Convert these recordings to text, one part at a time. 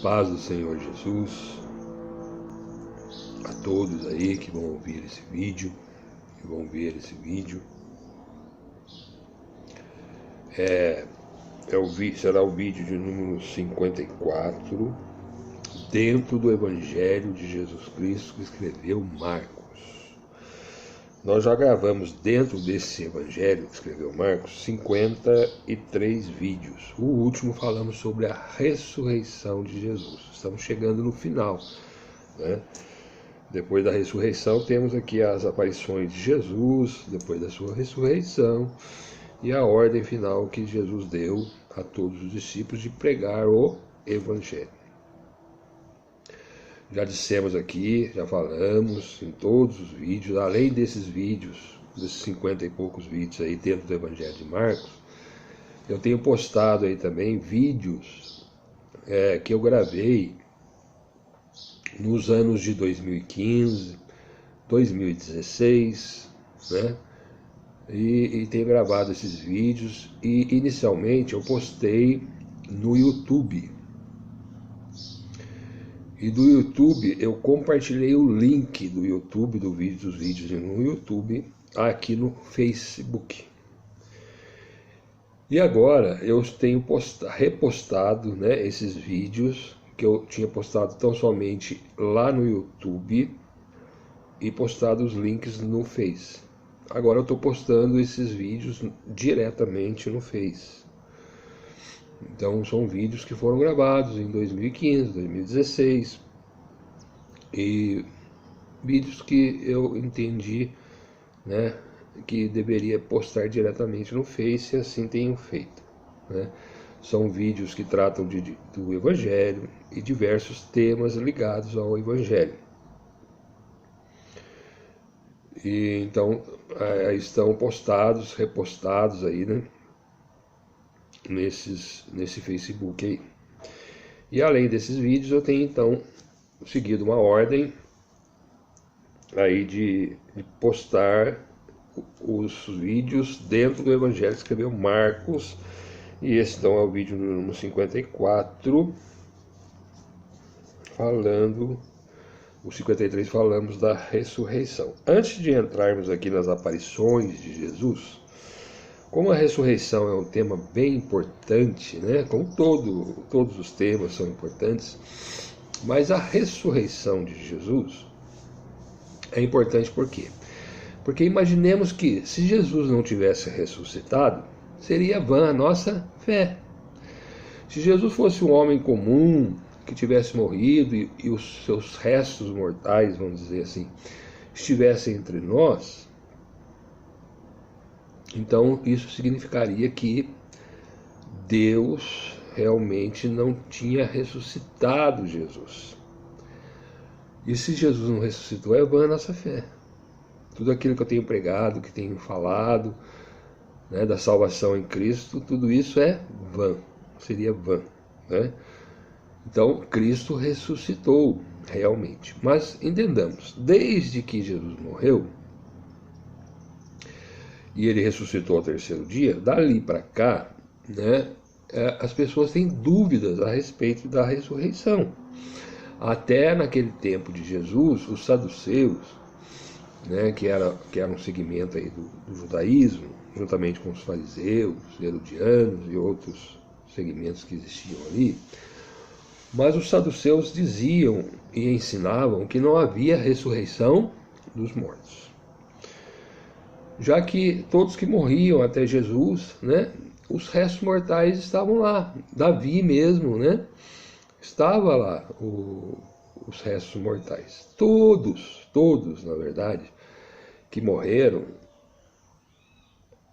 paz do Senhor Jesus a todos aí que vão ouvir esse vídeo, que vão ver esse vídeo. Será o vídeo de número 54, dentro do Evangelho de Jesus Cristo que escreveu Marcos. Nós já gravamos dentro desse Evangelho que escreveu Marcos 53 vídeos. O último falamos sobre a ressurreição de Jesus. Estamos chegando no final, né? Depois da ressurreição temos aqui as aparições de Jesus, depois da sua ressurreição, e a ordem final que Jesus deu a todos os discípulos de pregar o Evangelho. Já dissemos aqui, já falamos em todos os vídeos, além desses vídeos, desses 50 e poucos vídeos aí dentro do Evangelho de Marcos, eu tenho postado aí também vídeos que eu gravei nos anos de 2015, 2016, né? E tenho gravado esses vídeos e inicialmente eu postei no YouTube. E do YouTube eu compartilhei o link do YouTube, dos vídeos no YouTube, aqui no Facebook. E agora eu tenho repostado, né, esses vídeos que eu tinha postado tão somente lá no YouTube e postado os links no Face. Agora eu estou postando esses vídeos diretamente no Face. Então são vídeos que foram gravados em 2015, 2016 e vídeos que eu entendi, né, que deveria postar diretamente no Face, e assim tenho feito, né? São vídeos que tratam do Evangelho e diversos temas ligados ao Evangelho. E então estão postados, repostados aí, né, nesse Facebook aí. E além desses vídeos eu tenho então seguido uma ordem aí de postar os vídeos dentro do Evangelho que escreveu Marcos. E esse então é o vídeo número 54, o 53 falamos da ressurreição. Antes de entrarmos aqui nas aparições de Jesus, como a ressurreição é um tema bem importante, né? Como todos os temas são importantes, mas a ressurreição de Jesus é importante por quê? Porque imaginemos que se Jesus não tivesse ressuscitado, seria vã a nossa fé. Se Jesus fosse um homem comum, que tivesse morrido e os seus restos mortais, vamos dizer assim, estivessem entre nós, então isso significaria que Deus realmente não tinha ressuscitado Jesus. E se Jesus não ressuscitou, é vã a nossa fé. Tudo aquilo que eu tenho pregado, que tenho falado, né, da salvação em Cristo, tudo isso é vã, seria vã, né? Então Cristo ressuscitou realmente. Mas entendamos, desde que Jesus morreu e ele ressuscitou ao terceiro dia, dali para cá, né, as pessoas têm dúvidas a respeito da ressurreição. Até naquele tempo de Jesus, os saduceus, né, que era um segmento aí do judaísmo, juntamente com os fariseus, herodianos e outros segmentos que existiam ali, mas os saduceus diziam e ensinavam que não havia ressurreição dos mortos, já que todos que morriam até Jesus, né, os restos mortais estavam lá. Davi mesmo, né, estava lá, os restos mortais, todos na verdade, que morreram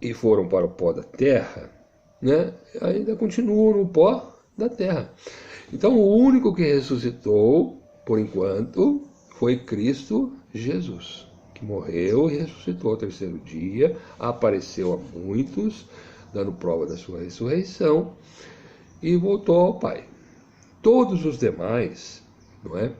e foram para o pó da terra, né, ainda continuam no pó da terra. Então o único que ressuscitou, por enquanto, foi Cristo Jesus, que morreu e ressuscitou ao terceiro dia, apareceu a muitos, dando prova da sua ressurreição, e voltou ao Pai. Todos os demais, não é,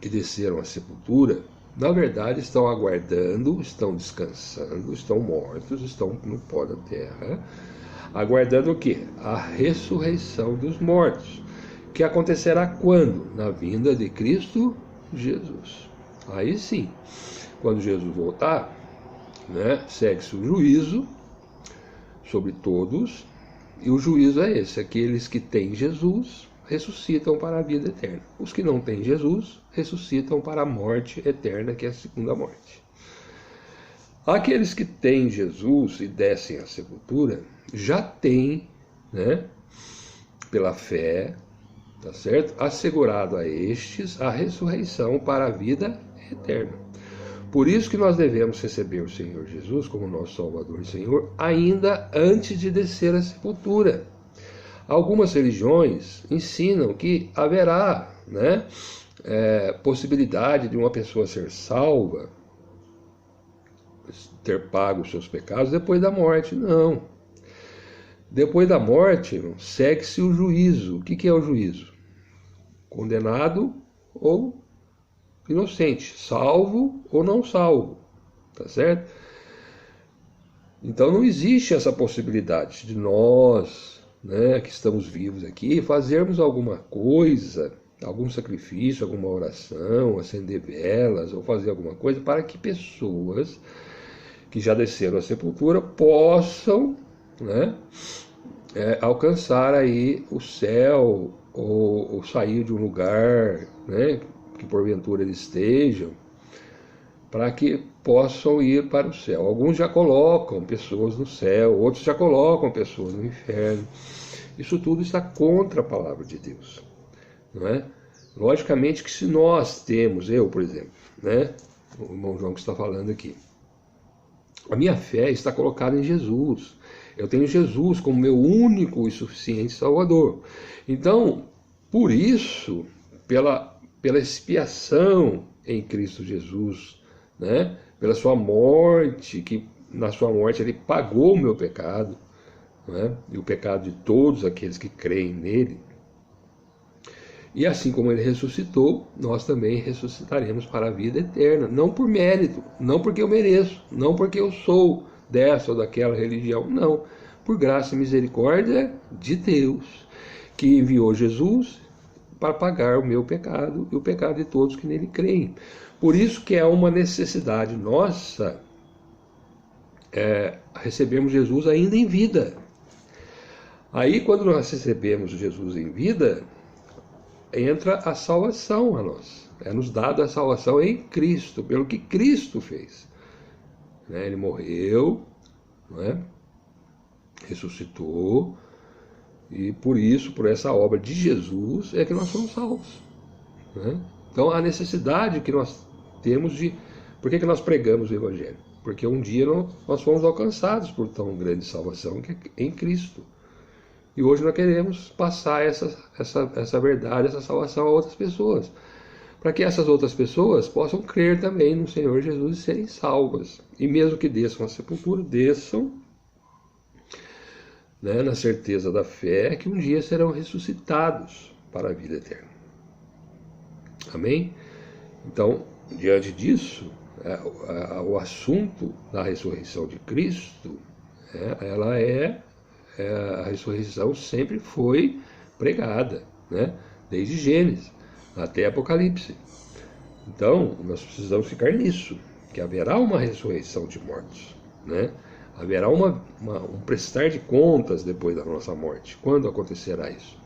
que desceram à sepultura, na verdade estão aguardando, estão descansando, estão mortos, estão no pó da terra, aguardando o quê? A ressurreição dos mortos, que acontecerá quando? Na vinda de Cristo Jesus. Aí sim, quando Jesus voltar, né, segue-se o juízo sobre todos, e o juízo é esse: aqueles que têm Jesus ressuscitam para a vida eterna. Os que não têm Jesus ressuscitam para a morte eterna, que é a segunda morte. Aqueles que têm Jesus e descem à sepultura já têm, né, pela fé, tá certo? Assegurado a estes a ressurreição para a vida eterna. Por isso que nós devemos receber o Senhor Jesus como nosso Salvador e Senhor ainda antes de descer à sepultura. Algumas religiões ensinam que haverá, né, possibilidade de uma pessoa ser salva, ter pago os seus pecados depois da morte. Não. Depois da morte, segue-se o juízo. O que é o juízo? Condenado ou inocente, salvo ou não salvo, tá certo? Então não existe essa possibilidade de nós, né, que estamos vivos aqui, fazermos alguma coisa, algum sacrifício, alguma oração, acender velas ou fazer alguma coisa para que pessoas que já desceram à sepultura possam, né, alcançar aí o céu ou sair de um lugar, né, que porventura eles estejam, para que possam ir para o céu. Alguns já colocam pessoas no céu, outros já colocam pessoas no inferno. Isso tudo está contra a palavra de Deus, não é? Logicamente que se nós temos, eu, por exemplo, né, o irmão João que está falando aqui, a minha fé está colocada em Jesus. Eu tenho Jesus como meu único e suficiente Salvador. Então, por isso, pela expiação em Cristo Jesus, né, pela sua morte, que na sua morte ele pagou o meu pecado, né, e o pecado de todos aqueles que creem nele. E assim como ele ressuscitou, nós também ressuscitaremos para a vida eterna. Não por mérito, não porque eu mereço, não porque eu sou dessa ou daquela religião, não. Por graça e misericórdia de Deus, que enviou Jesus para pagar o meu pecado e o pecado de todos que nele creem. Por isso que é uma necessidade nossa recebermos Jesus ainda em vida. Aí quando nós recebemos Jesus em vida, entra a salvação a nós. É nos dado a salvação em Cristo, pelo que Cristo fez. Ele morreu, não é? Ressuscitou, e por isso, por essa obra de Jesus, é que nós somos salvos, né? Então a necessidade que nós temos de... Por que nós pregamos o Evangelho? Porque um dia nós fomos alcançados por tão grande salvação que é em Cristo. E hoje nós queremos passar essa verdade, essa salvação a outras pessoas, para que essas outras pessoas possam crer também no Senhor Jesus e serem salvas. E mesmo que desçam à sepultura, desçam, né, na certeza da fé que um dia serão ressuscitados para a vida eterna. Amém? Então, diante disso, o assunto da ressurreição de Cristo, a ressurreição sempre foi pregada, né, desde Gênesis até Apocalipse. Então, nós precisamos ficar nisso, que haverá uma ressurreição de mortos, né? Haverá um prestar de contas depois da nossa morte. Quando acontecerá isso?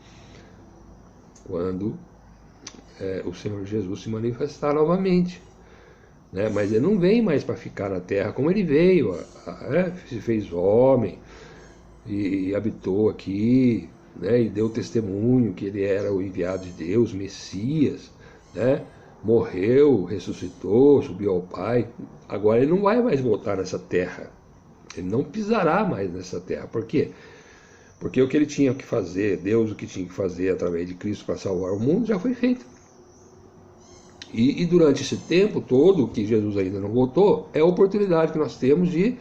Quando o Senhor Jesus se manifestar novamente, né? Mas ele não vem mais para ficar na terra como ele veio, se fez homem e habitou aqui, né? E deu testemunho que ele era o enviado de Deus, Messias, né? Morreu, ressuscitou, subiu ao Pai. Agora ele não vai mais voltar nessa terra. Ele não pisará mais nessa terra. Por quê? Porque o que ele tinha que fazer, Deus o que tinha que fazer através de Cristo para salvar o mundo, já foi feito. E durante esse tempo todo, que Jesus ainda não voltou, é a oportunidade que nós temos de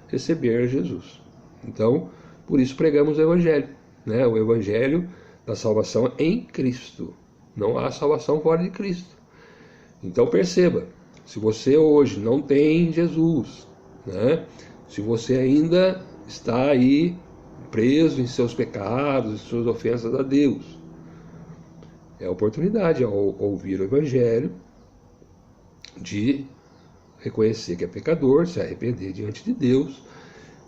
receber Jesus. Então, por isso pregamos o Evangelho, né? O Evangelho da salvação em Cristo. Não há salvação fora de Cristo. Então perceba, se você hoje não tem Jesus, né? Se você ainda está aí preso em seus pecados, em suas ofensas a Deus, é a oportunidade, ao ouvir o Evangelho, de reconhecer que é pecador, se arrepender diante de Deus,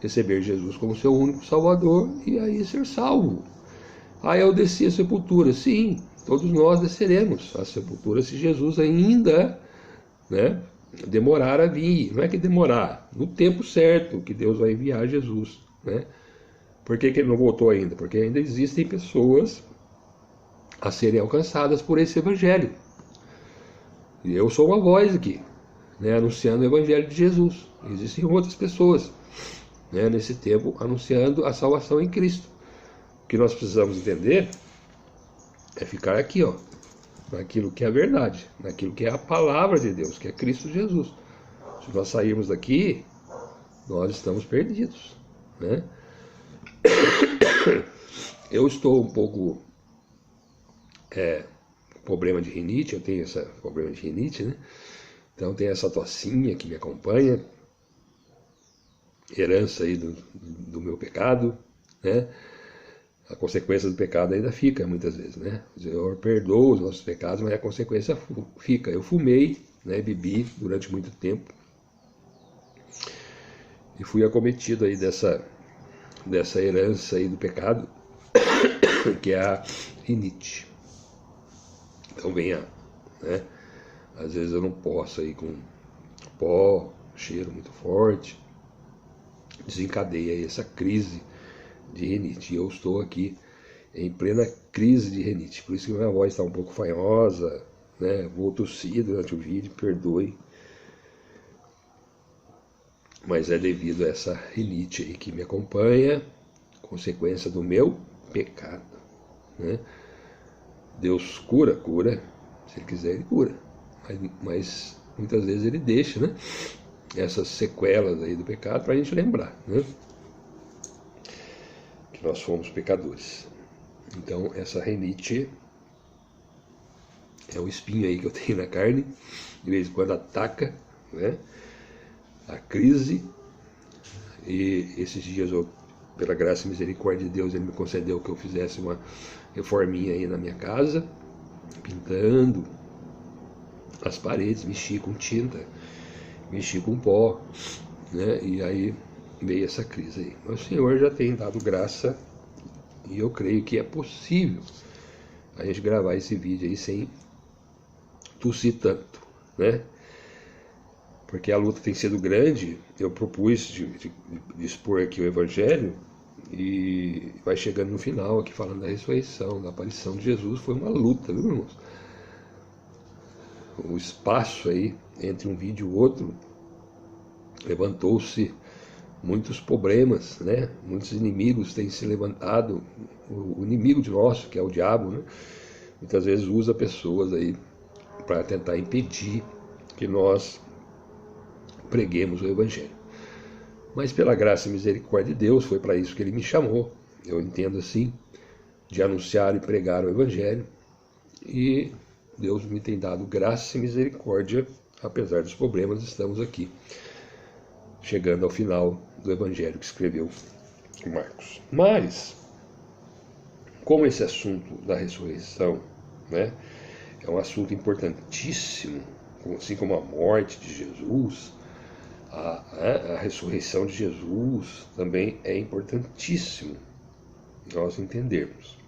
receber Jesus como seu único Salvador e aí ser salvo. Ah, eu desci a sepultura. Sim, todos nós desceremos a sepultura se Jesus ainda, né, demorar a vir. Não é que demorar, no tempo certo que Deus vai enviar Jesus, né? Por que ele não voltou ainda? Porque ainda existem pessoas a serem alcançadas por esse Evangelho. E eu sou uma voz aqui, né, anunciando o Evangelho de Jesus. Existem outras pessoas, né, nesse tempo anunciando a salvação em Cristo. O que nós precisamos entender é ficar aqui, ó, naquilo que é a verdade, naquilo que é a palavra de Deus, que é Cristo Jesus. Se nós sairmos daqui, nós estamos perdidos, né? Eu estou um pouco com problema de rinite, eu tenho esse problema de rinite, né? Então tem essa tocinha que me acompanha, herança aí do meu pecado, né? A consequência do pecado ainda fica muitas vezes, né? O Senhor perdoa os nossos pecados, mas a consequência fica. Eu fumei, né? Bebi durante muito tempo e fui acometido aí dessa herança aí do pecado, que é a rinite. Então venha, né? Às vezes eu não posso aí com pó, cheiro muito forte, desencadeia aí essa crise de rinite. E eu estou aqui em plena crise de rinite, por isso que minha voz está um pouco fanhosa, né? Vou tossir durante o vídeo, perdoe, mas é devido a essa rinite aí que me acompanha, consequência do meu pecado, né? Deus cura, se Ele quiser Ele cura, mas muitas vezes Ele deixa, né, essas sequelas aí do pecado para a gente lembrar, né, que nós fomos pecadores. Então essa rinite é um espinho aí que eu tenho na carne, de vez em quando ataca, né, a crise. E esses dias eu, pela graça e misericórdia de Deus, Ele me concedeu que eu fizesse uma reforminha aí na minha casa, pintando as paredes, mexi com tinta, mexi com pó, né? E aí veio essa crise aí. Mas o Senhor já tem dado graça e eu creio que é possível a gente gravar esse vídeo aí sem tossir tanto, né? Porque a luta tem sido grande. Eu propus de expor aqui o Evangelho e vai chegando no final aqui falando da ressurreição, da aparição de Jesus. Foi uma luta, viu, irmãos? O espaço aí entre um vídeo e outro levantou-se muitos problemas, né? Muitos inimigos têm se levantado. O inimigo de nosso, que é o diabo, né, muitas vezes usa pessoas aí para tentar impedir que nós preguemos o Evangelho. Mas pela graça e misericórdia de Deus, foi para isso que Ele me chamou. Eu entendo assim, de anunciar e pregar o Evangelho. E Deus me tem dado graça e misericórdia, apesar dos problemas. Estamos aqui, chegando ao final do Evangelho que escreveu Marcos. Mas, como esse assunto da ressurreição, né, é um assunto importantíssimo, assim como a morte de Jesus, a ressurreição de Jesus também é importantíssimo nós entendermos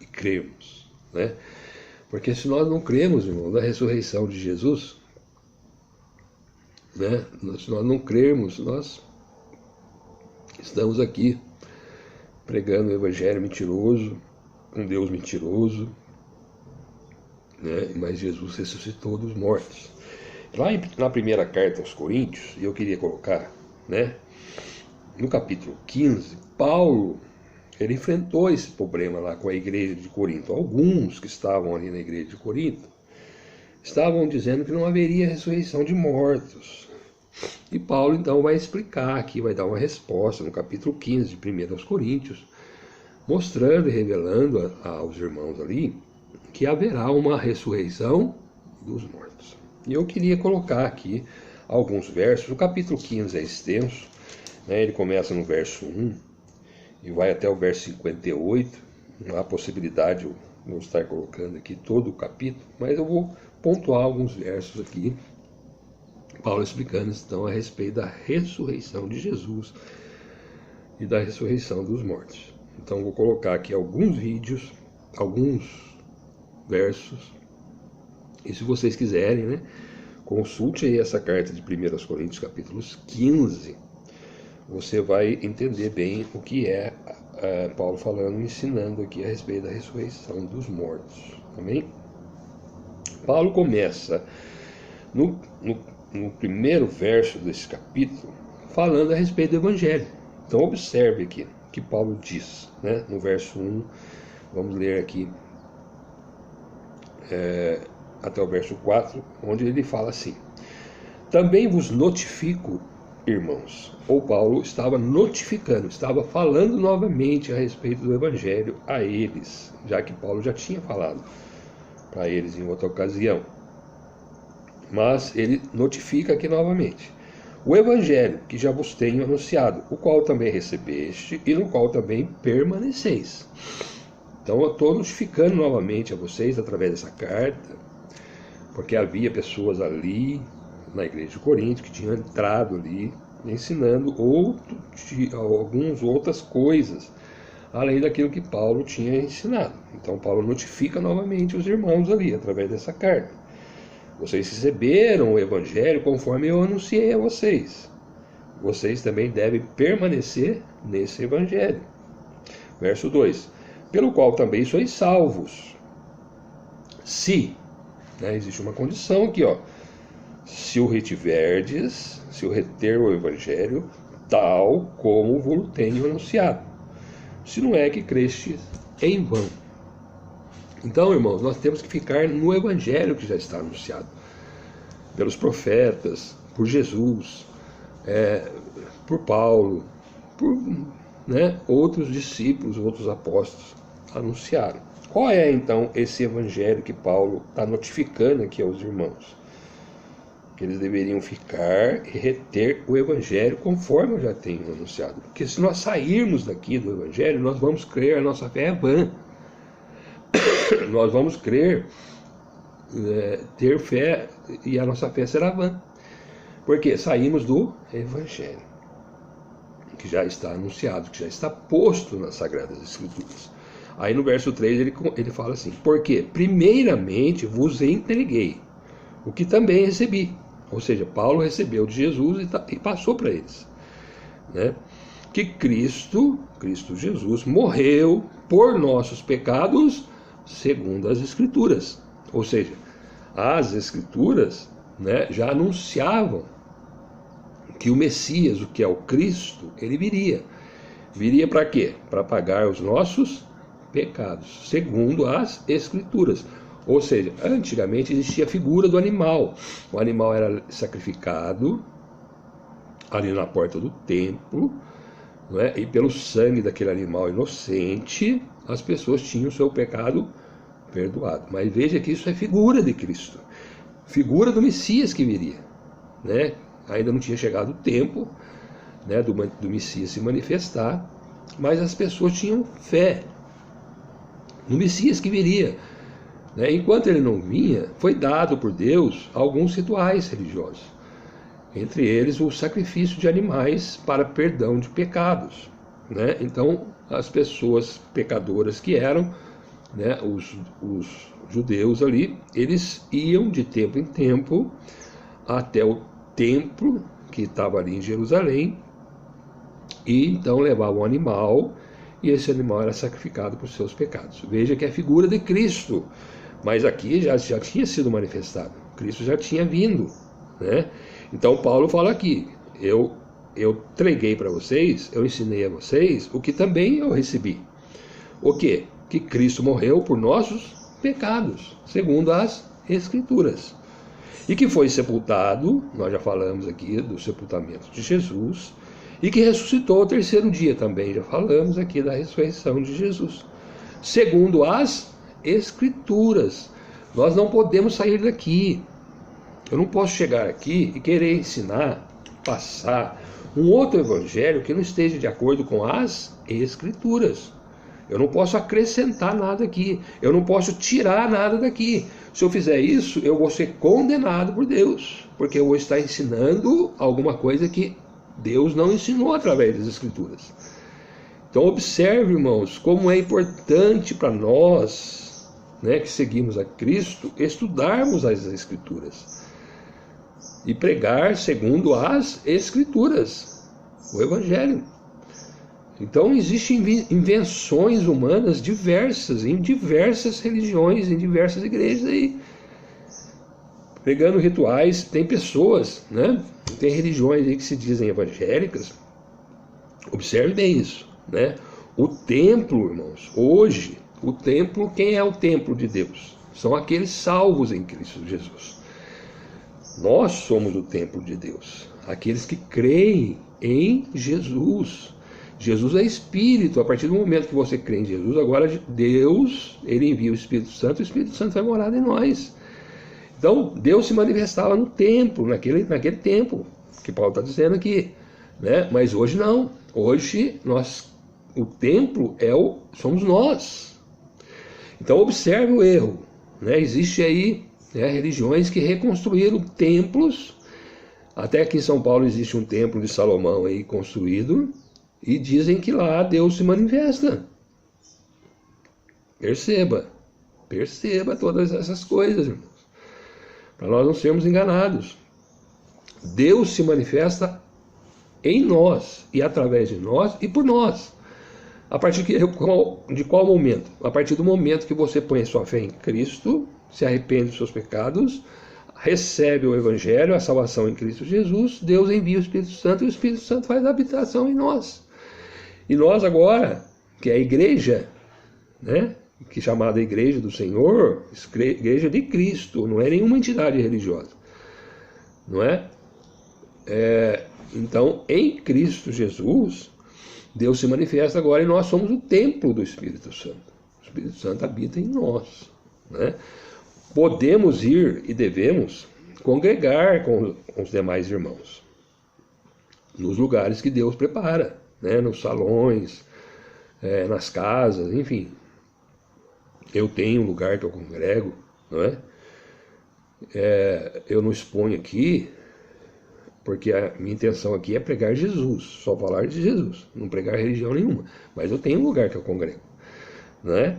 e crermos, né? Porque se nós não cremos, irmão, na ressurreição de Jesus, né, se nós não crermos, nós estamos aqui pregando o Evangelho mentiroso, um Deus mentiroso, né? Mas Jesus ressuscitou dos mortos. Lá na primeira carta aos Coríntios, eu queria colocar, né, no capítulo 15, Paulo, ele enfrentou esse problema lá com a igreja de Corinto. Alguns que estavam ali na igreja de Corinto estavam dizendo que não haveria ressurreição de mortos. E Paulo então vai explicar aqui, vai dar uma resposta no capítulo 15 de 1 aos Coríntios, mostrando e revelando aos irmãos ali que haverá uma ressurreição dos mortos. E eu queria colocar aqui alguns versos. O capítulo 15 é extenso, né? Ele começa no verso 1 e vai até o verso 58. Há possibilidade vou estar colocando aqui todo o capítulo, mas eu vou pontuar alguns versos aqui, Paulo explicando então a respeito da ressurreição de Jesus e da ressurreição dos mortos. Então vou colocar aqui alguns vídeos, alguns versos, e se vocês quiserem, né, consulte aí essa carta de 1 Coríntios capítulos 15, você vai entender bem o que é Paulo falando, ensinando aqui a respeito da ressurreição dos mortos. Amém? Paulo começa no primeiro verso desse capítulo falando a respeito do Evangelho. Então observe aqui o que Paulo diz, né? No verso 1, vamos ler aqui até o verso 4, onde ele fala assim: também vos notifico, irmãos. Ou Paulo estava notificando, estava falando novamente a respeito do Evangelho a eles, já que Paulo já tinha falado para eles em outra ocasião. Mas ele notifica aqui novamente: o Evangelho que já vos tenho anunciado, o qual também recebeste e no qual também permaneceis. Então eu estou notificando novamente a vocês através dessa carta, porque havia pessoas ali na igreja de Corinto que tinham entrado ali ensinando algumas outras coisas além daquilo que Paulo tinha ensinado. Então Paulo notifica novamente os irmãos ali através dessa carta: vocês receberam o Evangelho conforme eu anunciei a vocês, vocês também devem permanecer nesse Evangelho. Verso 2: pelo qual também sois salvos, se, né, existe uma condição aqui, se o retiverdes, se o reter o Evangelho, tal como vos tenho anunciado, se não é que crestes em vão. Então, irmãos, nós temos que ficar no Evangelho que já está anunciado pelos profetas, por Jesus, por Paulo, por outros discípulos, outros apóstolos anunciaram. Qual é então esse Evangelho que Paulo está notificando aqui aos irmãos? Que eles deveriam ficar e reter o Evangelho conforme eu já tenho anunciado. Porque se nós sairmos daqui do Evangelho, nós vamos crer, a nossa fé é vã. Nós vamos crer, ter fé, e a nossa fé será vã. Porque saímos do Evangelho, que já está anunciado, que já está posto nas Sagradas Escrituras. Aí no verso 3 ele fala assim: porque primeiramente vos entreguei o que também recebi. Ou seja, Paulo recebeu de Jesus e passou para eles, né? Que Cristo Jesus morreu por nossos pecados segundo as Escrituras. Ou seja, as Escrituras, né, já anunciavam que o Messias, o que é o Cristo, ele viria. Viria para quê? Para pagar os nossos pecados, segundo as Escrituras. Ou seja, antigamente existia a figura do animal. O animal era sacrificado ali na porta do templo, né? E pelo sangue daquele animal inocente, as pessoas tinham o seu pecado perdoado. Mas veja que isso é figura de Cristo, figura do Messias que viria, né? Ainda não tinha chegado o tempo, né, do Messias se manifestar, mas as pessoas tinham fé no Messias que viria. Enquanto ele não vinha, foi dado por Deus alguns rituais religiosos, entre eles o sacrifício de animais para perdão de pecados, né? Então as pessoas pecadoras que eram, né, os judeus ali, eles iam de tempo em tempo até o templo que estava ali em Jerusalém, e então levavam um animal, e esse animal era sacrificado por seus pecados. Veja que é a figura de Cristo, mas aqui já tinha sido manifestado, Cristo já tinha vindo, né? Então Paulo fala aqui: eu entreguei para vocês, eu ensinei a vocês o que também eu recebi. O quê? Que Cristo morreu por nossos pecados, segundo as Escrituras, e que foi sepultado, nós já falamos aqui do sepultamento de Jesus, e que ressuscitou ao terceiro dia também, já falamos aqui da ressurreição de Jesus, segundo as Escrituras. Nós não podemos sair daqui. Eu não posso chegar aqui e querer ensinar, passar um outro evangelho que não esteja de acordo com as Escrituras. Eu não posso acrescentar nada aqui. Eu não posso tirar nada daqui. Se eu fizer isso, eu vou ser condenado por Deus, porque eu vou estar ensinando alguma coisa que Deus não ensinou através das Escrituras. Então observe, irmãos, como é importante para nós, né, que seguimos a Cristo, estudarmos as Escrituras e pregar segundo as Escrituras, o Evangelho. Então existem invenções humanas diversas, em diversas religiões, em diversas igrejas aí, pregando rituais. Tem pessoas, né, tem religiões aí que se dizem evangélicas. Observe bem isso, né? O templo, irmãos, hoje, o templo, quem é o templo de Deus? São aqueles salvos em Cristo Jesus. Nós somos o templo de Deus, aqueles que creem em Jesus. Jesus é Espírito. A partir do momento que você crê em Jesus, agora Deus, Ele envia o Espírito Santo, e o Espírito Santo vai morar em nós. Então, Deus se manifestava no templo, naquele templo, que Paulo está dizendo aqui, né? Mas hoje não. Hoje, o templo somos nós. Então, observe o erro, né? Existe aí, né, religiões que reconstruíram templos. Até aqui em São Paulo existe um templo de Salomão aí construído, e dizem que lá Deus se manifesta. Perceba todas essas coisas, irmãos, para nós não sermos enganados. Deus se manifesta em nós, e através de nós, e por nós. A partir de qual momento? A partir do momento que você põe sua fé em Cristo, se arrepende dos seus pecados, recebe o Evangelho, a salvação em Cristo Jesus, Deus envia o Espírito Santo, e o Espírito Santo faz habitação em nós. E nós agora, que é a igreja, né, que é chamada Igreja do Senhor, Igreja de Cristo, não é nenhuma entidade religiosa, não é? Então, em Cristo Jesus, Deus se manifesta agora, e nós somos o templo do Espírito Santo. O Espírito Santo habita em nós, né? Podemos ir e devemos congregar com os demais irmãos nos lugares que Deus prepara, né? Nos salões, nas casas, enfim. Eu tenho um lugar que eu congrego, não é? Eu não exponho aqui, porque a minha intenção aqui é pregar Jesus, só falar de Jesus, não pregar religião nenhuma. Mas eu tenho um lugar que eu congrego, né?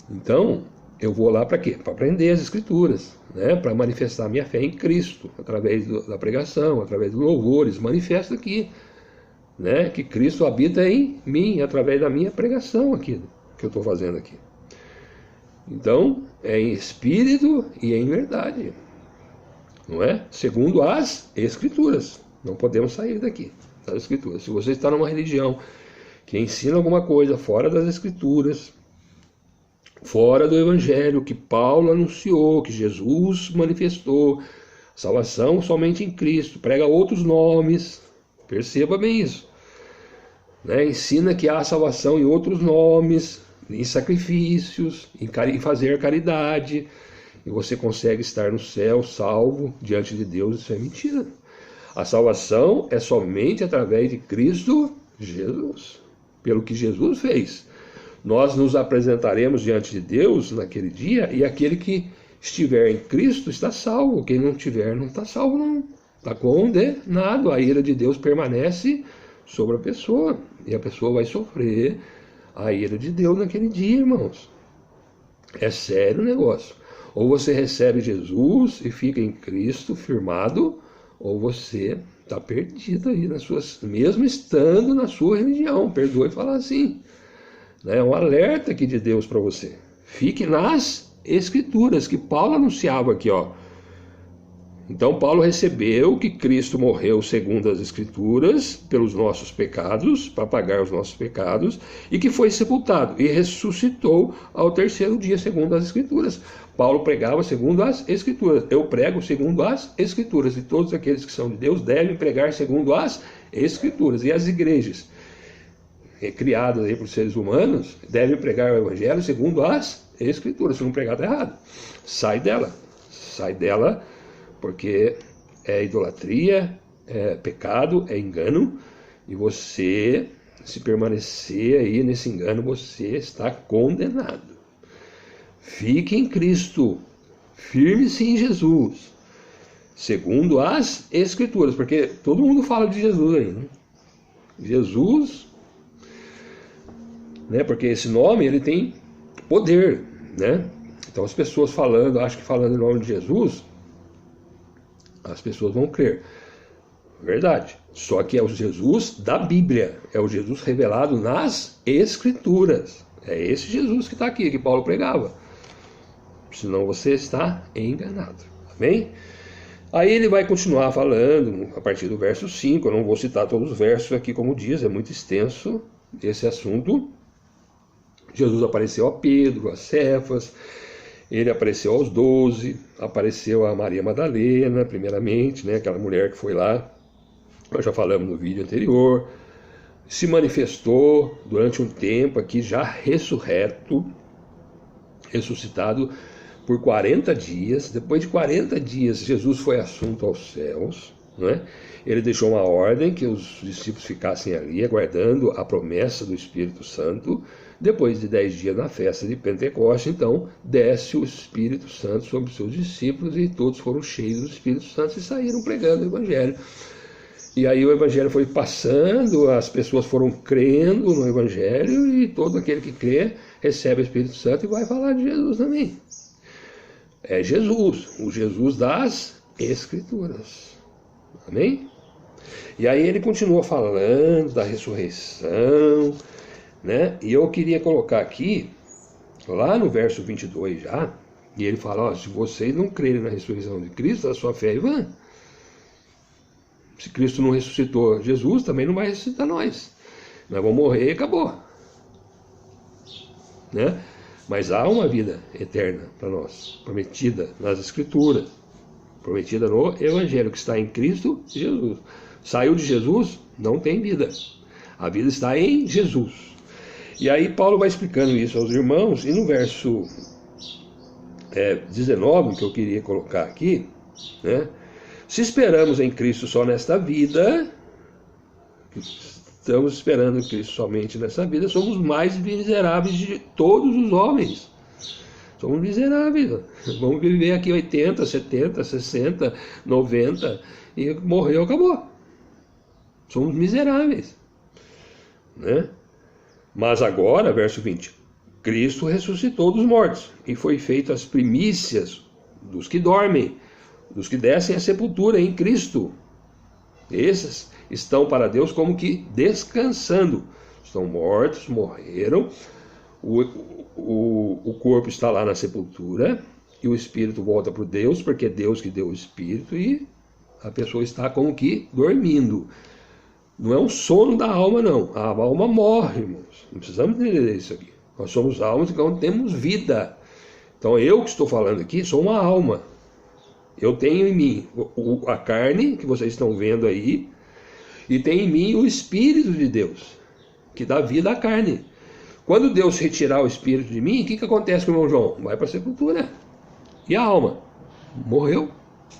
Então, eu vou lá para quê? Para aprender as Escrituras, né? Para manifestar minha fé em Cristo, através da pregação, através dos louvores. Manifesto aqui, né, que Cristo habita em mim, através da minha pregação aqui, que eu estou fazendo aqui. Então, é em espírito e em verdade, não é? Segundo as Escrituras. Não podemos sair daqui das Escrituras. Se você está numa religião que ensina alguma coisa fora das Escrituras, fora do Evangelho que Paulo anunciou, que Jesus manifestou, salvação somente em Cristo, prega outros nomes, perceba bem isso, né? Ensina que há salvação em outros nomes, em sacrifícios, em fazer caridade, e você consegue estar no céu salvo diante de Deus. Isso é mentira. A salvação é somente através de Cristo Jesus, pelo que Jesus fez. Nós nos apresentaremos diante de Deus naquele dia, e aquele que estiver em Cristo está salvo. Quem não estiver não está salvo, não. Está condenado. A ira de Deus permanece sobre a pessoa, e a pessoa vai sofrer a ira de Deus naquele dia, irmãos. É sério o negócio. Ou você recebe Jesus e fica em Cristo firmado, ou você está perdido aí nas suas, mesmo estando na sua religião. Perdoe falar assim. É um alerta aqui de Deus para você. Fique nas Escrituras, que Paulo anunciava aqui, ó. Então Paulo recebeu que Cristo morreu segundo as Escrituras pelos nossos pecados, para pagar os nossos pecados, e que foi sepultado e ressuscitou ao terceiro dia segundo as Escrituras. Paulo pregava segundo as Escrituras. Eu prego segundo as Escrituras, e todos aqueles que são de Deus devem pregar segundo as Escrituras. E as igrejas criadas aí por seres humanos devem pregar o Evangelho segundo as Escrituras. Se não pregar, está errado. Sai dela, porque é idolatria, é pecado, é engano, e você se permanecer aí nesse engano, você está condenado. Fique em Cristo, firme-se em Jesus, segundo as Escrituras, porque todo mundo fala de Jesus aí, né? Jesus, né? Porque esse nome ele tem poder, né? Então as pessoas falando, acho que falando em nome de Jesus, as pessoas vão crer. Verdade. Só que é o Jesus da Bíblia, é o Jesus revelado nas Escrituras. É esse Jesus que está aqui, que Paulo pregava. Senão você está enganado. Amém? Aí ele vai continuar falando a partir do verso 5. Eu não vou citar todos os versos aqui, como diz, é muito extenso esse assunto. Jesus apareceu a Pedro, a Cefas, ele apareceu aos 12, apareceu a Maria Madalena, primeiramente, né, aquela mulher que foi lá, nós já falamos no vídeo anterior, se manifestou durante um tempo aqui, já ressuscitado por 40 dias. Depois de 40 dias, Jesus foi assunto aos céus, né? Ele deixou uma ordem que os discípulos ficassem ali, aguardando a promessa do Espírito Santo. Depois de 10 dias na festa de Pentecostes, então, desce o Espírito Santo sobre os seus discípulos e todos foram cheios do Espírito Santo e saíram pregando o Evangelho. E aí o Evangelho foi passando, as pessoas foram crendo no Evangelho e todo aquele que crê recebe o Espírito Santo e vai falar de Jesus também. É Jesus, o Jesus das Escrituras. Amém? E aí ele continua falando da ressurreição, né? E eu queria colocar aqui, lá no verso 22 já, e ele fala, ó, se vocês não crerem na ressurreição de Cristo, a sua fé é vã. Se Cristo não ressuscitou Jesus, também não vai ressuscitar nós. Nós vamos morrer e acabou. Né? Mas há uma vida eterna para nós, prometida nas Escrituras, prometida no Evangelho, que está em Cristo Jesus. Saiu de Jesus, não tem vida. A vida está em Jesus. E aí Paulo vai explicando isso aos irmãos, e no verso 19, que eu queria colocar aqui, né? Se esperamos em Cristo só nesta vida, estamos esperando em Cristo somente nessa vida, somos mais miseráveis de todos os homens. Somos miseráveis. Vamos viver aqui 80, 70, 60, 90 e morreu, acabou. Somos miseráveis. Né? Mas agora, verso 20, Cristo ressuscitou dos mortos e foi feito as primícias dos que dormem, dos que descem à sepultura em Cristo. Esses estão para Deus como que descansando. Estão mortos, morreram, o corpo está lá na sepultura e o espírito volta para Deus, porque é Deus que deu o espírito e a pessoa está como que dormindo. Não é um sono da alma, não. A alma morre, irmãos. Não precisamos entender isso aqui. Nós somos almas, então temos vida. Então eu que estou falando aqui sou uma alma. Eu tenho em mim a carne, que vocês estão vendo aí, e tem em mim o Espírito de Deus, que dá vida à carne. Quando Deus retirar o Espírito de mim, o que acontece com o irmão João? Vai para a sepultura. E a alma? Morreu.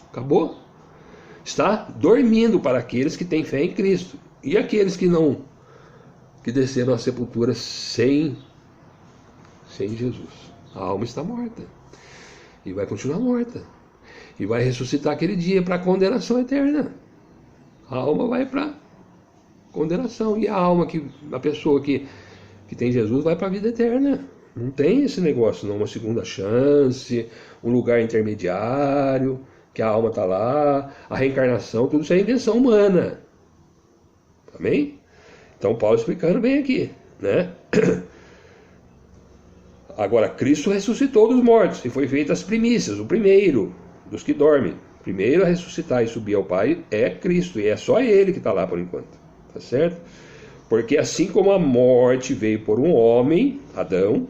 Acabou. Está dormindo para aqueles que têm fé em Cristo. E aqueles que não, que desceram à sepultura sem Jesus. A alma está morta. E vai continuar morta. E vai ressuscitar aquele dia para a condenação eterna. A alma vai para a condenação. E a alma, a pessoa que tem Jesus, vai para a vida eterna. Não tem esse negócio, não. Uma segunda chance, um lugar intermediário, que a alma está lá, a reencarnação, tudo isso é invenção humana. Amém? Então Paulo explicando bem aqui, né? Agora, Cristo ressuscitou dos mortos e foi feita as primícias, o primeiro dos que dormem. Primeiro a ressuscitar e subir ao Pai é Cristo, e é só Ele que está lá por enquanto, tá certo? Porque assim como a morte veio por um homem, Adão,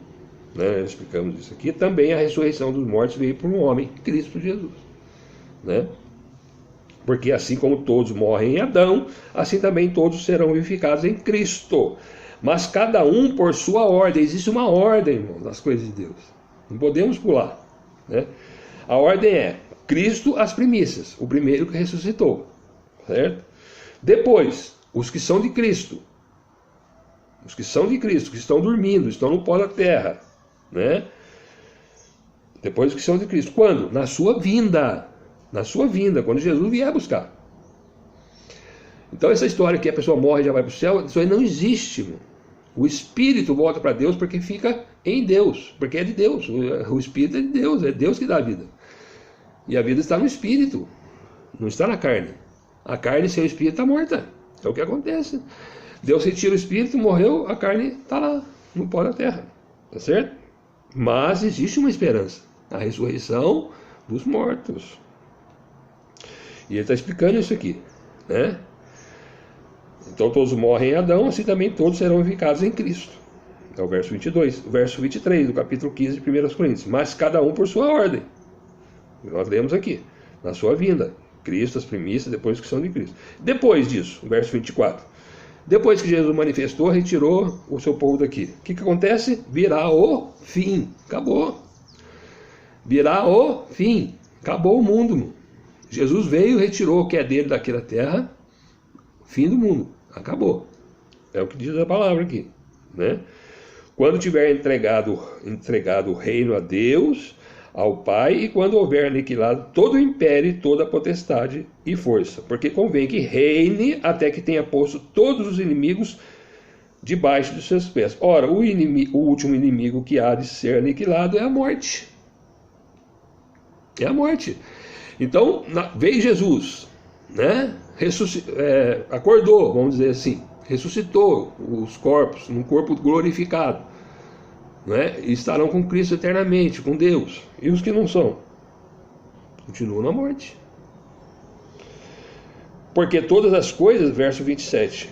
né, explicamos isso aqui, também a ressurreição dos mortos veio por um homem, Cristo Jesus, né? Porque assim como todos morrem em Adão, assim também todos serão vivificados em Cristo. Mas cada um por sua ordem. Existe uma ordem, irmão, das coisas de Deus. Não podemos pular, né? A ordem é Cristo as primícias, o primeiro que ressuscitou, certo? Depois, os que são de Cristo. Os que são de Cristo, que estão dormindo, estão no pó da terra, né? Depois os que são de Cristo. Quando? Na sua vinda. Na sua vinda, quando Jesus vier buscar. Então essa história que a pessoa morre e já vai para o céu, isso aí não existe, irmão. O espírito volta para Deus porque fica em Deus, porque é de Deus. O espírito é Deus que dá a vida. E a vida está no espírito, não está na carne. A carne sem o espírito está morta. É o que acontece. Deus retira o espírito, morreu, a carne está lá, no pó da terra. Tá certo? Mas existe uma esperança. A ressurreição dos mortos. E ele está explicando isso aqui, né? Então todos morrem em Adão, assim também todos serão vivificados em Cristo. É o verso 22. O verso 23 do capítulo 15 de 1 Coríntios. Mas cada um por sua ordem. Nós lemos aqui. Na sua vinda. Cristo, as primícias, depois que são de Cristo. Depois disso, o verso 24. Depois que Jesus manifestou, retirou o seu povo daqui. O que acontece? Virá o fim. Acabou. Virá o fim. Acabou o mundo. Jesus veio, retirou o que é dele daqui da terra. Fim do mundo. Acabou. É o que diz a palavra aqui, né? Quando tiver entregado o reino a Deus, ao Pai, e quando houver aniquilado todo o império e toda a potestade e força. Porque convém que reine até que tenha posto todos os inimigos debaixo dos seus pés. Ora, o último inimigo que há de ser aniquilado é a morte. É a morte. Então, veio Jesus, né? Acordou, vamos dizer assim, ressuscitou os corpos, num corpo glorificado, né? E estarão com Cristo eternamente, com Deus. E os que não são? Continuam na morte. Porque todas as coisas, verso 27,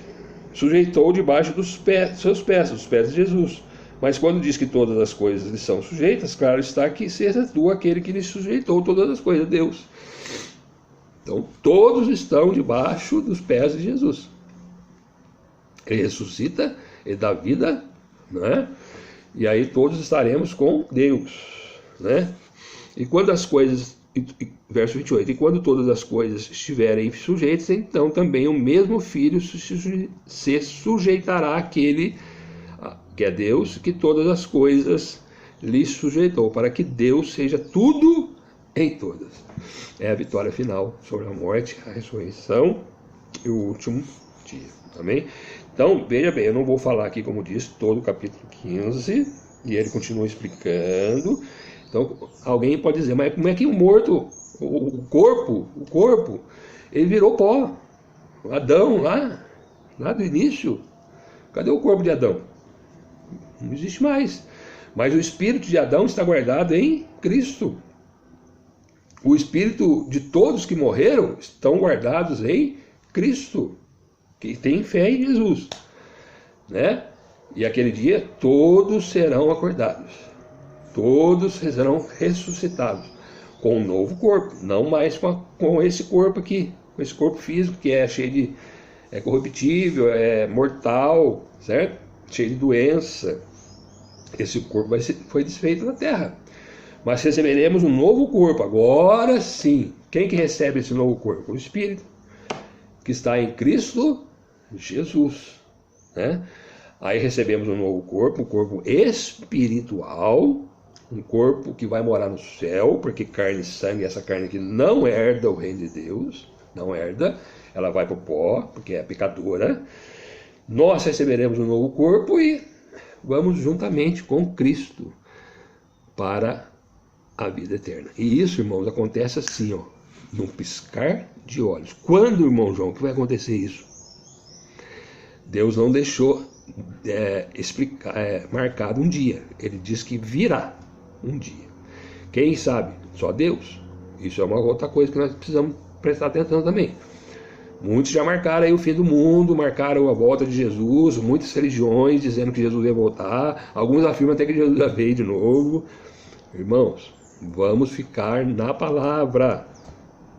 sujeitou debaixo dos seus pés, dos pés de Jesus. Mas quando diz que todas as coisas lhe são sujeitas, claro está que se excetua aquele que lhe sujeitou todas as coisas, Deus. Então, todos estão debaixo dos pés de Jesus. Ele ressuscita, ele dá vida, né? E aí todos estaremos com Deus, né? E quando as coisas, verso 28, e quando todas as coisas estiverem sujeitas, então também o mesmo Filho se sujeitará àquele que é Deus, que todas as coisas lhe sujeitou, para que Deus seja tudo em todas. É a vitória final sobre a morte, a ressurreição e o último dia. Amém? Então, veja bem, eu não vou falar aqui, como disse, todo o capítulo 15, e ele continua explicando. Então, alguém pode dizer, mas como é que o morto, o corpo, ele virou pó? Adão, lá do início, cadê o corpo de Adão? Não existe mais. Mas o espírito de Adão está guardado em Cristo. O espírito de todos que morreram estão guardados em Cristo, que tem fé em Jesus, né? E aquele dia todos serão acordados, todos serão ressuscitados com um novo corpo, não mais com esse corpo aqui, com esse corpo físico que é cheio de corruptível, é mortal, certo? Cheio de doença. Esse corpo foi desfeito na terra. Mas receberemos um novo corpo, agora sim. Quem que recebe esse novo corpo? O Espírito, que está em Cristo Jesus, né? Aí recebemos um novo corpo, um corpo espiritual, um corpo que vai morar no céu, porque carne e sangue, essa carne aqui não herda o reino de Deus, não herda, ela vai para o pó, porque é pecadora. Nós receberemos um novo corpo e vamos juntamente com Cristo para a vida eterna. E isso, irmãos, acontece assim, num piscar de olhos. Quando, irmão João, que vai acontecer isso? Deus não deixou marcado um dia. Ele diz que virá um dia. Quem sabe? Só Deus. Isso é uma outra coisa que nós precisamos prestar atenção também. Muitos já marcaram aí o fim do mundo, marcaram a volta de Jesus, muitas religiões dizendo que Jesus ia voltar, alguns afirmam até que Jesus já veio de novo. Irmãos, vamos ficar na palavra,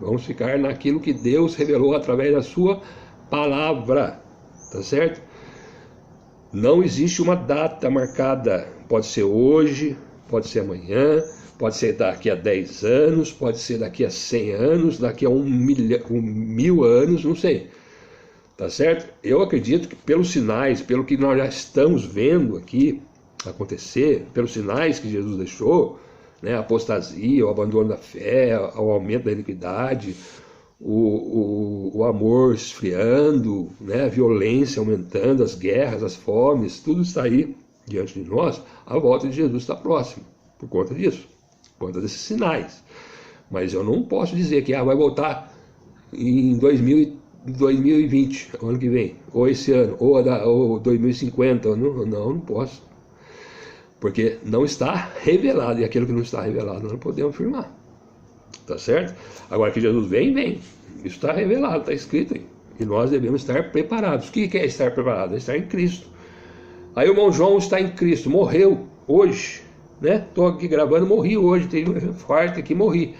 vamos ficar naquilo que Deus revelou através da sua palavra, tá certo? Não existe uma data marcada, pode ser hoje, pode ser amanhã, pode ser daqui a 10 anos, pode ser daqui a 100 anos, daqui a 1.000 anos, não sei. Tá certo? Eu acredito que pelos sinais, pelo que nós já estamos vendo aqui acontecer, pelos sinais que Jesus deixou, né, a apostasia, o abandono da fé, o aumento da iniquidade, o amor esfriando, né, a violência aumentando, as guerras, as fomes, tudo está aí diante de nós. A volta de Jesus está próxima, por conta disso, por conta desses sinais. Mas eu não posso dizer que vai voltar em 2020, ano que vem, ou esse ano, ou 2050, não posso. Porque não está revelado, e aquilo que não está revelado nós não podemos afirmar. Tá certo? Agora que Jesus vem. Isso está revelado, está escrito aí. E nós devemos estar preparados. O que é estar preparado? É estar em Cristo. Aí o irmão João está em Cristo, morreu hoje, né? Estou aqui gravando, morri hoje, tive um infarto aqui, morri.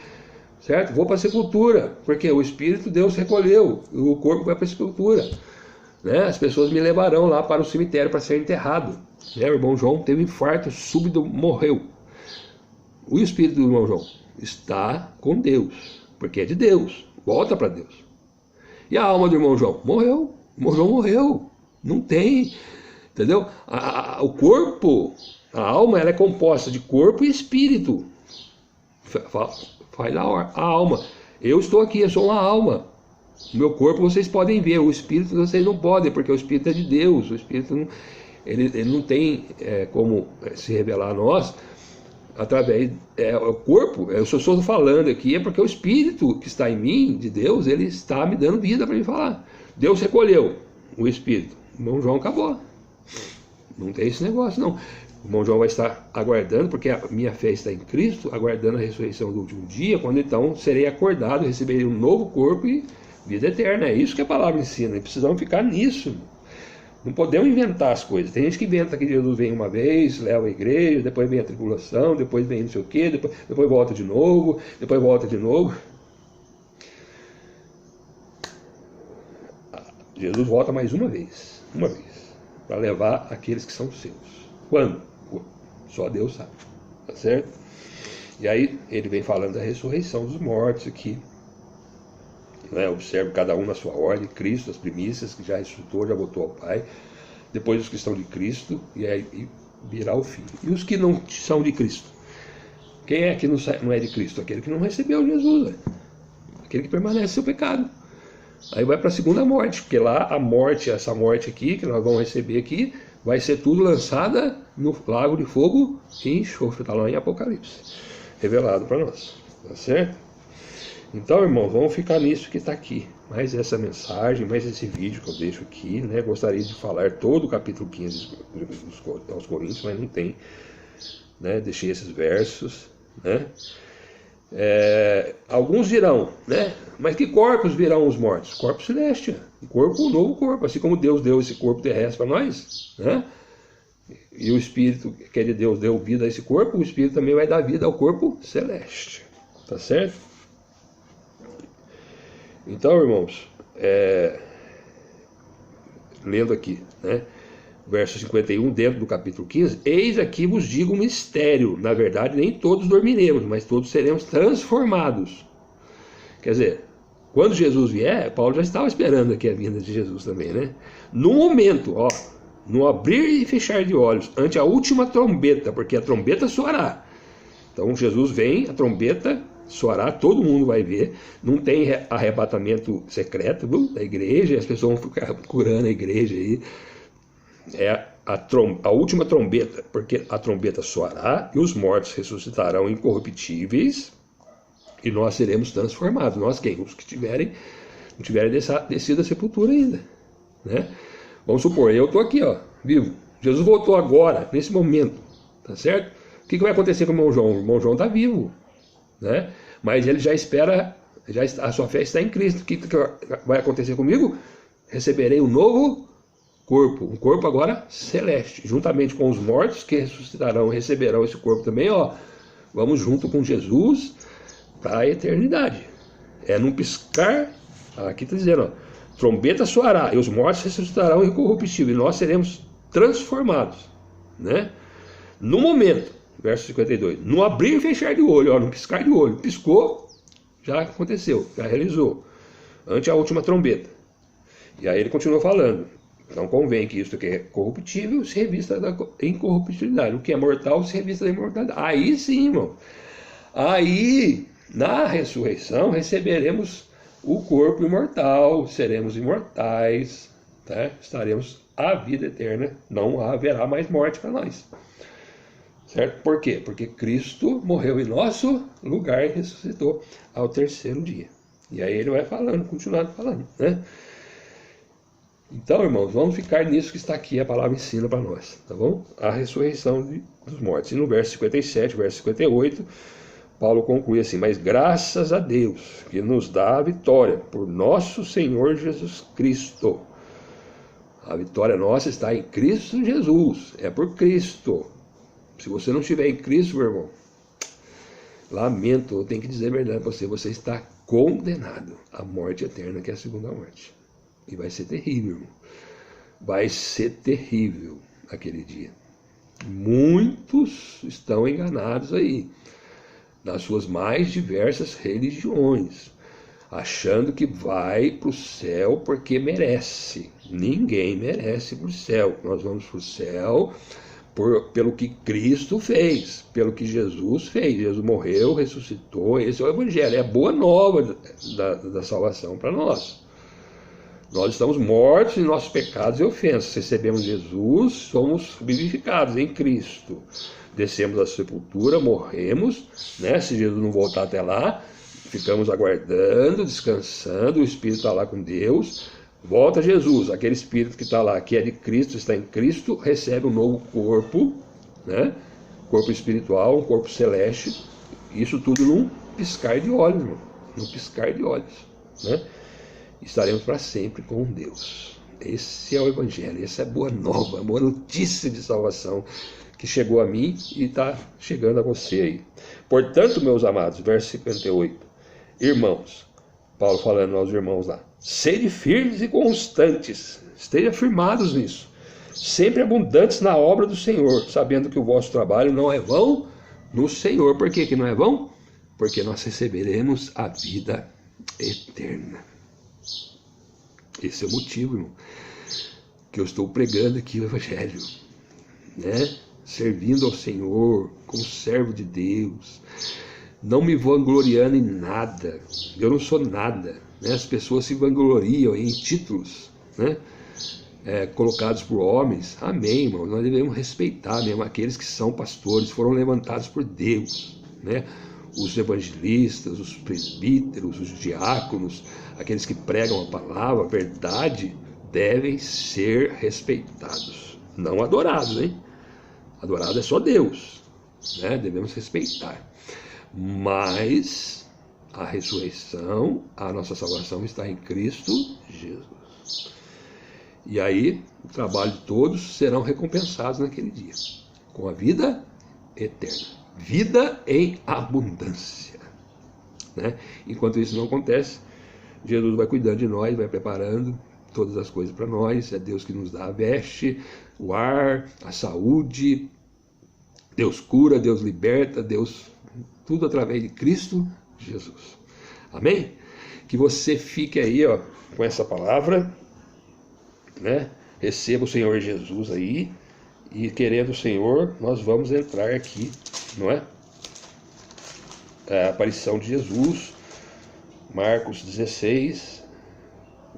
Certo? Vou para a sepultura, porque o Espírito Deus recolheu, o corpo vai para a sepultura. Né? As pessoas me levarão lá para o cemitério para ser enterrado. Né? O irmão João teve infarto súbito, morreu. O Espírito do irmão João está com Deus, porque é de Deus, volta para Deus. E a alma do irmão João? Morreu. O irmão João morreu. Não tem, entendeu? O corpo, a alma, ela é composta de corpo e espírito. Faz a alma. Eu estou aqui, eu sou uma alma. O meu corpo vocês podem ver, o espírito vocês não podem, porque o espírito é de Deus. O espírito não, ele não tem como se revelar a nós através o corpo. Eu só estou falando aqui porque o espírito que está em mim, de Deus, ele está me dando vida para me falar. Deus recolheu o espírito. O irmão João acabou. Não tem esse negócio não. O irmão João vai estar aguardando, porque a minha fé está em Cristo, aguardando a ressurreição do último dia, quando então serei acordado, receberei um novo corpo e vida eterna. É isso que a palavra ensina, e precisamos ficar nisso. Não podemos inventar as coisas. Tem gente que inventa que Jesus vem uma vez, leva a igreja, depois vem a tribulação, depois vem não sei o quê, depois volta de novo, depois volta de novo. Jesus volta mais uma vez, para levar aqueles que são seus. Quando? Só Deus sabe, tá certo? E aí ele vem falando da ressurreição dos mortos aqui. Observe cada um na sua ordem. Cristo, as primícias, que já ressuscitou, já voltou ao Pai. Depois os que estão de Cristo, e aí virá o fim. E os que não são de Cristo? Quem é que não é de Cristo? Aquele que não recebeu Jesus, aquele que permanece no seu pecado. Aí vai para a segunda morte, porque lá a morte, essa morte aqui, que nós vamos receber aqui, vai ser tudo lançada no lago de fogo e enxofre. Está lá em Apocalipse, revelado para nós, tá certo? Então, irmãos, vamos ficar nisso que está aqui. Mais essa mensagem, mais esse vídeo que eu deixo aqui, né? Gostaria de falar todo o capítulo 15 aos Coríntios, mas não tem, né? Deixei esses versos, né? Alguns dirão, né? Mas que corpos virão os mortos? Corpo celeste, um novo corpo, assim como Deus deu esse corpo terrestre para nós, né? E o Espírito que é de Deus deu vida a esse corpo, o Espírito também vai dar vida ao corpo celeste, tá certo? Então, irmãos, lendo aqui, né? Verso 51, dentro do capítulo 15, eis aqui vos digo um mistério, na verdade nem todos dormiremos, mas todos seremos transformados. Quer dizer, quando Jesus vier, Paulo já estava esperando aqui a vinda de Jesus também, né? No momento, no abrir e fechar de olhos, ante a última trombeta, porque a trombeta soará. Então Jesus vem, a trombeta soará, todo mundo vai ver, não tem arrebatamento secreto da igreja, as pessoas vão ficar procurando a igreja aí. É a última trombeta, porque a trombeta soará e os mortos ressuscitarão incorruptíveis e nós seremos transformados. Nós quem? Os que não tiverem descido a sepultura ainda, né? Vamos supor, eu estou aqui, vivo. Jesus voltou agora, nesse momento, tá certo? O que vai acontecer com o irmão João? O irmão João está vivo, né? Mas ele já espera, a sua fé está em Cristo. O que vai acontecer comigo? Receberei um novo corpo, um corpo agora celeste, juntamente com os mortos que ressuscitarão e receberão esse corpo também, vamos junto com Jesus para a eternidade. Num piscar, aqui está dizendo, trombeta soará e os mortos ressuscitarão incorruptíveis e nós seremos transformados, né? No momento, verso 52, no abrir e fechar de olho, no piscar de olho, piscou, já aconteceu, já realizou, ante a última trombeta. E aí ele continua falando: não convém que isto que é corruptível se revista da incorruptibilidade, o que é mortal se revista da imortalidade. Aí sim, irmão, aí na ressurreição receberemos o corpo imortal, seremos imortais, né? Estaremos a vida eterna, não haverá mais morte para nós. Certo? Por quê? Porque Cristo morreu em nosso lugar e ressuscitou ao terceiro dia. E aí ele vai falando, continuando falando, né? Então, irmãos, vamos ficar nisso que está aqui, a palavra ensina para nós, tá bom? A ressurreição dos mortos. E no verso 57, verso 58, Paulo conclui assim: mas graças a Deus que nos dá a vitória por nosso Senhor Jesus Cristo. A vitória nossa está em Cristo Jesus, é por Cristo. Se você não estiver em Cristo, meu irmão, lamento, eu tenho que dizer a verdade para você, você está condenado à morte eterna, que é a segunda morte. E vai ser terrível, irmão. Vai ser terrível aquele dia. Muitos estão enganados aí, nas suas mais diversas religiões, achando que vai para o céu porque merece. Ninguém merece para o céu. Nós vamos para o céu pelo que Cristo fez, pelo que Jesus fez. Jesus morreu, ressuscitou. Esse é o Evangelho, é a boa nova da salvação para nós. Nós estamos mortos em nossos pecados e ofensas. Recebemos Jesus, somos vivificados em Cristo. Descemos da sepultura, morremos, né? Se Jesus não voltar até lá, ficamos aguardando, descansando, o Espírito está lá com Deus. Volta Jesus, aquele Espírito que está lá, que é de Cristo, está em Cristo, recebe um novo corpo, né? Corpo espiritual, um corpo celeste. Isso tudo num piscar de olhos, irmão. Num piscar de olhos, né? Estaremos para sempre com Deus. Esse é o Evangelho, essa é a boa nova, a boa notícia de salvação que chegou a mim e está chegando a você aí. Portanto, meus amados, verso 58, irmãos, Paulo falando aos irmãos lá, sede firmes e constantes, estejam firmados nisso, sempre abundantes na obra do Senhor, sabendo que o vosso trabalho não é vão no Senhor. Por que não é vão? Porque nós receberemos a vida eterna. Esse é o motivo, irmão, que eu estou pregando aqui o Evangelho, né? Servindo ao Senhor, como servo de Deus, não me vangloriando em nada. Eu não sou nada, né? As pessoas se vangloriam em títulos, né? Colocados por homens. Amém, irmão. Nós devemos respeitar mesmo aqueles que são pastores, foram levantados por Deus, né? Os evangelistas, os presbíteros, os diáconos, aqueles que pregam a palavra, a verdade, devem ser respeitados, não adorados, hein? Adorado é só Deus, né? Devemos respeitar. Mas a ressurreição, a nossa salvação está em Cristo Jesus. E aí, o trabalho de todos serão recompensados naquele dia, com a vida eterna. Vida em abundância, né? Enquanto isso não acontece, Jesus vai cuidando de nós, vai preparando todas as coisas para nós. É Deus que nos dá a veste, o ar, a saúde. Deus cura, Deus liberta, Deus, tudo através de Cristo Jesus. Amém? Que você fique aí, ó, com essa palavra, né? Receba o Senhor Jesus aí, e querendo o Senhor, nós vamos entrar aqui, não é? A aparição de Jesus, Marcos 16,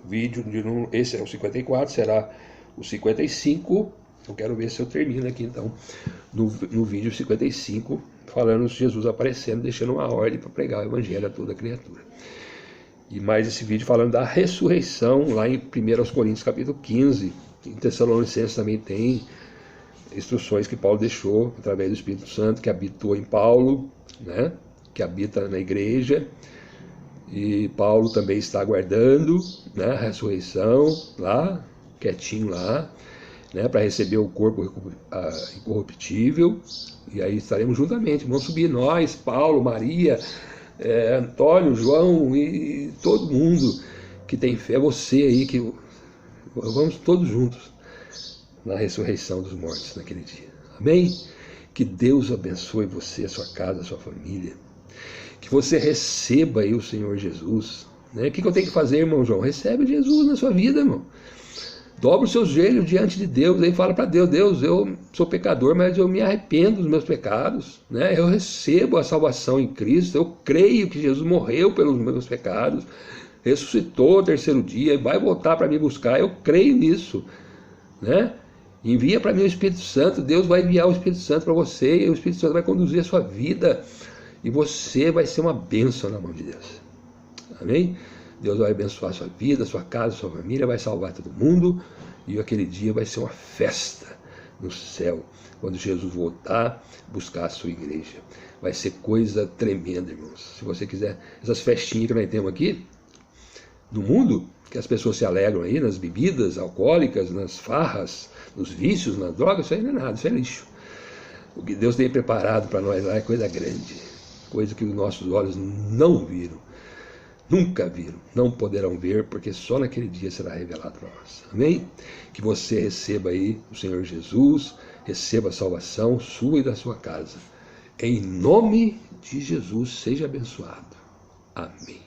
vídeo de esse é o 54, será o 55. Eu quero ver se eu termino aqui então no vídeo 55, falando de Jesus aparecendo, deixando uma ordem para pregar o Evangelho a toda criatura. E mais esse vídeo falando da ressurreição, lá em 1 Coríntios capítulo 15. Em Tessalonicenses também tem instruções que Paulo deixou através do Espírito Santo, que habitou em Paulo, né? Que habita na igreja. E Paulo também está aguardando, né, a ressurreição lá, quietinho lá, né, para receber o corpo incorruptível. E aí estaremos juntamente, vamos subir nós, Paulo, Maria, Antônio, João e todo mundo que tem fé, você aí, que vamos todos juntos na ressurreição dos mortos naquele dia. Amém? Que Deus abençoe você, a sua casa, a sua família. Que você receba aí o Senhor Jesus, Né? O que eu tenho que fazer, irmão João? Recebe Jesus na sua vida, irmão. Dobra os seus joelhos diante de Deus, aí fala para Deus, Deus, eu sou pecador, mas eu me arrependo dos meus pecados, né? Eu recebo a salvação em Cristo, eu creio que Jesus morreu pelos meus pecados, ressuscitou ao terceiro dia e vai voltar para me buscar, eu creio nisso, né? Envia para mim o Espírito Santo, Deus vai enviar o Espírito Santo para você, e o Espírito Santo vai conduzir a sua vida, e você vai ser uma bênção na mão de Deus, amém? Deus vai abençoar a sua vida, a sua casa, a sua família, vai salvar todo mundo, e aquele dia vai ser uma festa no céu, quando Jesus voltar buscar a sua igreja. Vai ser coisa tremenda, irmãos. Se você quiser, essas festinhas que nós temos aqui, no mundo, que as pessoas se alegram aí, nas bebidas alcoólicas, nas farras, nos vícios, nas drogas, isso aí não é nada, isso é lixo. O que Deus tem preparado para nós lá é coisa grande, coisa que os nossos olhos não viram. Nunca viram, não poderão ver, porque só naquele dia será revelado para nós. Amém? Que você receba aí o Senhor Jesus, receba a salvação sua e da sua casa. Em nome de Jesus, seja abençoado. Amém.